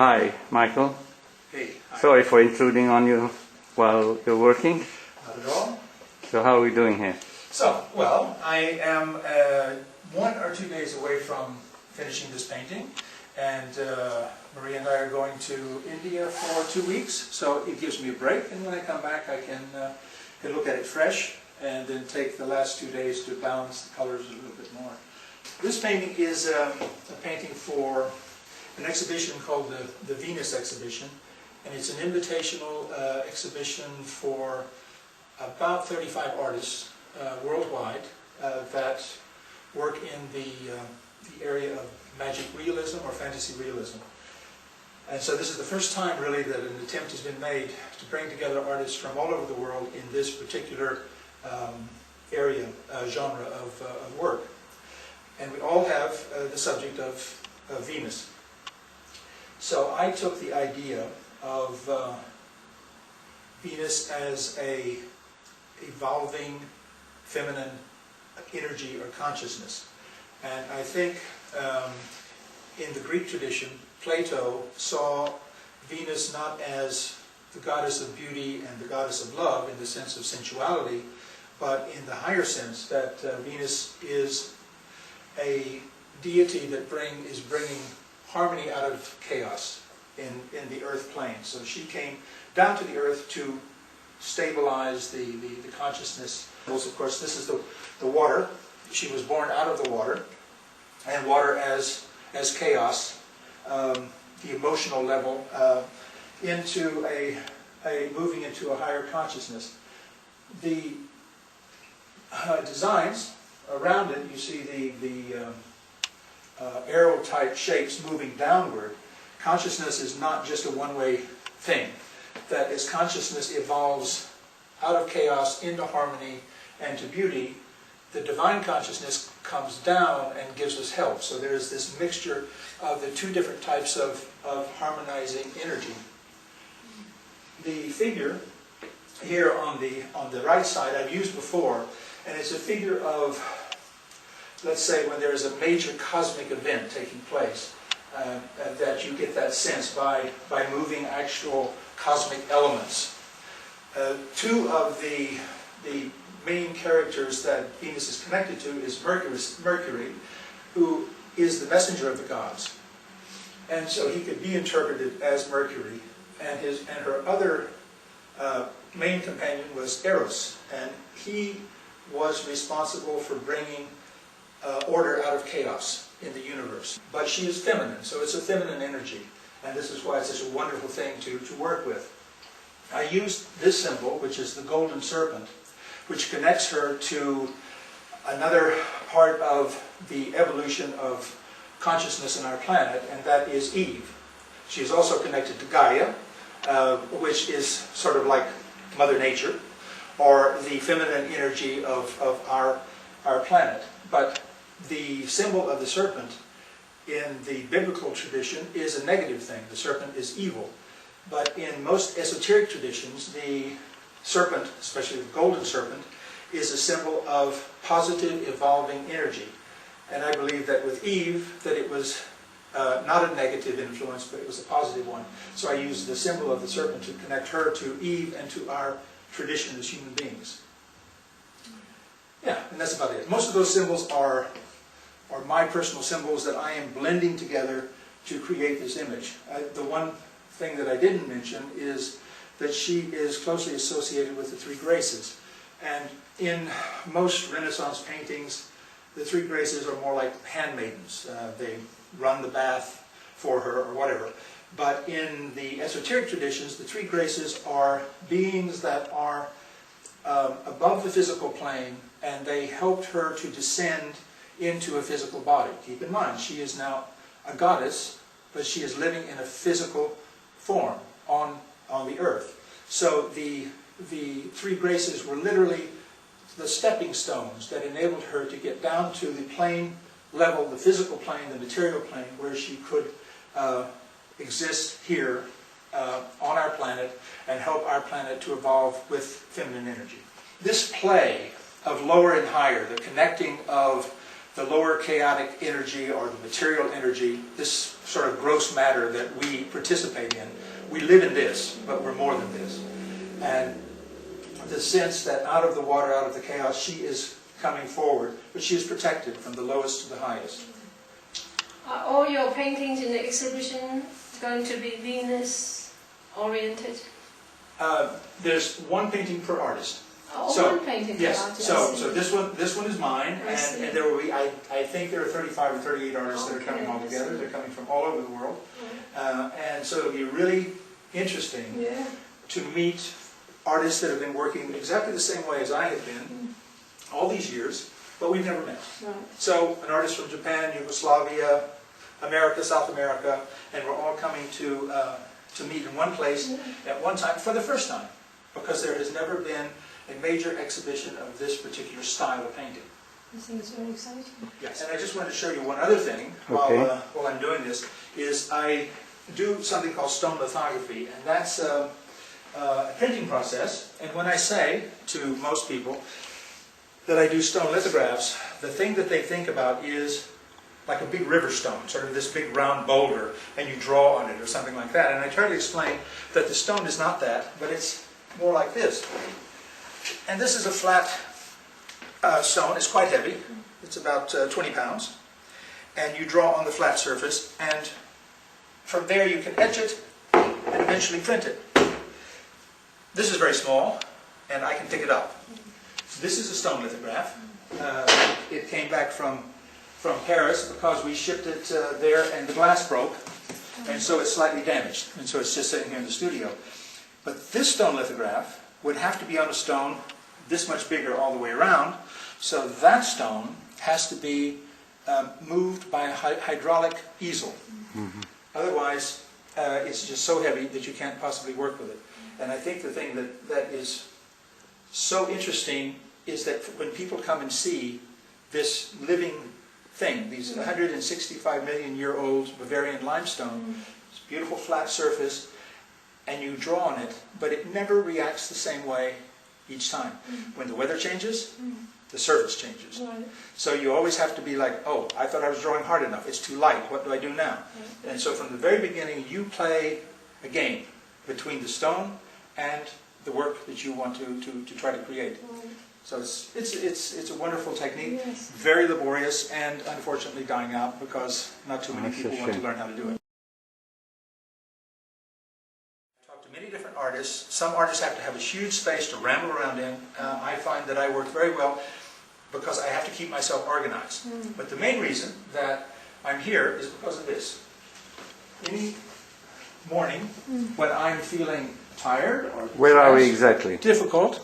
Hi, Michael. Hey. Hi. Sorry for intruding on you while you're working. Not at all. So how are we doing here? So, well, I am 1 or 2 days away from finishing this painting, and Maria and I are going to India for 2 weeks, so it gives me a break, and when I come back I can look at it fresh, and then take the last 2 days to balance the colors a little bit more. This painting is a painting for an exhibition called the Venus Exhibition, and it's an invitational exhibition for about 35 artists worldwide that work in the area of magic realism or fantasy realism. And so this is the first time really that an attempt has been made to bring together artists from all over the world in this particular area, genre of work. And we all have the subject of Venus. So I took the idea of Venus as a evolving feminine energy or consciousness. And I think in the Greek tradition, Plato saw Venus not as the goddess of beauty and the goddess of love in the sense of sensuality, but in the higher sense that Venus is a deity that is bringing harmony out of chaos in the earth plane. So she came down to the earth to stabilize the consciousness. Of course, this is the water. She was born out of the water, and water as chaos, the emotional level, into moving into a higher consciousness. The designs around it, you see the arrow-type shapes moving downward. Consciousness is not just a one-way thing. That as consciousness evolves out of chaos into harmony and to beauty, the divine consciousness comes down and gives us help. So there is this mixture of the two different types of harmonizing energy. The figure here on the right side I've used before, and it's a figure of, let's say, when there is a major cosmic event taking place, that you get that sense by moving actual cosmic elements. Two of the main characters that Venus is connected to is Mercury, who is the messenger of the gods. And so he could be interpreted as Mercury, and her other main companion was Eros, and he was responsible for bringing order out of chaos in the universe. But she is feminine, so it's a feminine energy, and this is why it's such a wonderful thing to work with. I used this symbol, which is the golden serpent, which connects her to another part of the evolution of consciousness in our planet, and that is Eve. She is also connected to Gaia, which is sort of like Mother Nature, or the feminine energy of our planet. But the symbol of the serpent in the biblical tradition is a negative thing. The serpent is evil. But in most esoteric traditions, the serpent, especially the golden serpent, is a symbol of positive evolving energy. And I believe that with Eve, that it was not a negative influence, but it was a positive one. So I used the symbol of the serpent to connect her to Eve and to our tradition as human beings. Yeah, and that's about it. Most of those symbols are my personal symbols that I am blending together to create this image. The one thing that I didn't mention is that she is closely associated with the three graces. And in most Renaissance paintings, the three graces are more like handmaidens. They run the bath for her or whatever. But in the esoteric traditions, the three graces are beings that are above the physical plane, and they helped her to descend into a physical body. Keep in mind, she is now a goddess, but she is living in a physical form on the earth. So the three graces were literally the stepping stones that enabled her to get down to the plane level, the physical plane, the material plane, where she could exist here on our planet and help our planet to evolve with feminine energy. This play of lower and higher, the connecting of the lower chaotic energy or the material energy, this sort of gross matter that we participate in. We live in this, but we're more than this. And the sense that out of the water, out of the chaos, she is coming forward, but she is protected from the lowest to the highest. Are all your paintings in the exhibition going to be Venus-oriented? There's one painting per artist. One painting per yes, artist. so this one is mine, I see. and there will be, I think there are 35 or 38 artists that are coming all I together. see. They're coming from all over the world. And so it'll be really interesting Yeah. to meet artists that have been working exactly the same way as I have been all these years, but we've never met. Right. So an artist from Japan, Yugoslavia, America, South America, and we're all coming to meet in one place at one time for the first time, because there has never been a major exhibition of this particular style of painting. I think it's very exciting. Yes, and I just wanted to show you one other thing Okay. while I'm doing this, is I do something called stone lithography, and that's a printing process. And when I say to most people that I do stone lithographs, the thing that they think about is like a big river stone, sort of this big round boulder, and you draw on it or something like that. And I try to explain that the stone is not that, but it's more like this. And this is a flat stone. It's quite heavy. It's about 20 pounds. And you draw on the flat surface, and from there you can etch it and eventually print it. This is very small, and I can pick it up. This is a stone lithograph. It came back from Paris because we shipped it there and the glass broke, and so it's slightly damaged, and so it's just sitting here in the studio. But this stone lithograph would have to be on a stone this much bigger all the way around, so that stone has to be moved by a hydraulic easel. Otherwise, it's just so heavy that you can't possibly work with it. And I think the thing that is so interesting is that when people come and see this living thing, these 165-million-year-old Bavarian limestone, this beautiful flat surface, and you draw on it, but it never reacts the same way each time. When the weather changes, the surface changes. Right. So you always have to be like, oh, I thought I was drawing hard enough. It's too light. What do I do now? And so from the very beginning, you play a game between the stone and the work that you want to try to create. So it's a wonderful technique, Yes. very laborious, and unfortunately dying out because not too many That's a people want to shame. learn how to do it. I've talked to many different artists. Some artists have to have a huge space to ramble around in. I find that I work very well because I have to keep myself organized. But the main reason that I'm here is because of this. Any morning when I'm feeling tired or Where are we stressed, exactly? difficult,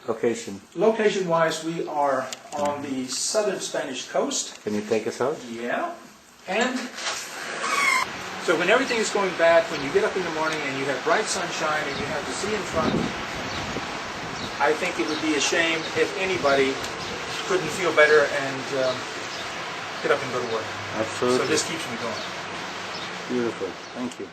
Location. location-wise, we are on the southern Spanish coast. Can you take us out? Yeah. And so when everything is going bad, when you get up in the morning and you have bright sunshine and you have the sea in front, I think it would be a shame if anybody couldn't feel better and get up and go to work. Absolutely. So this keeps me going. Beautiful. Thank you.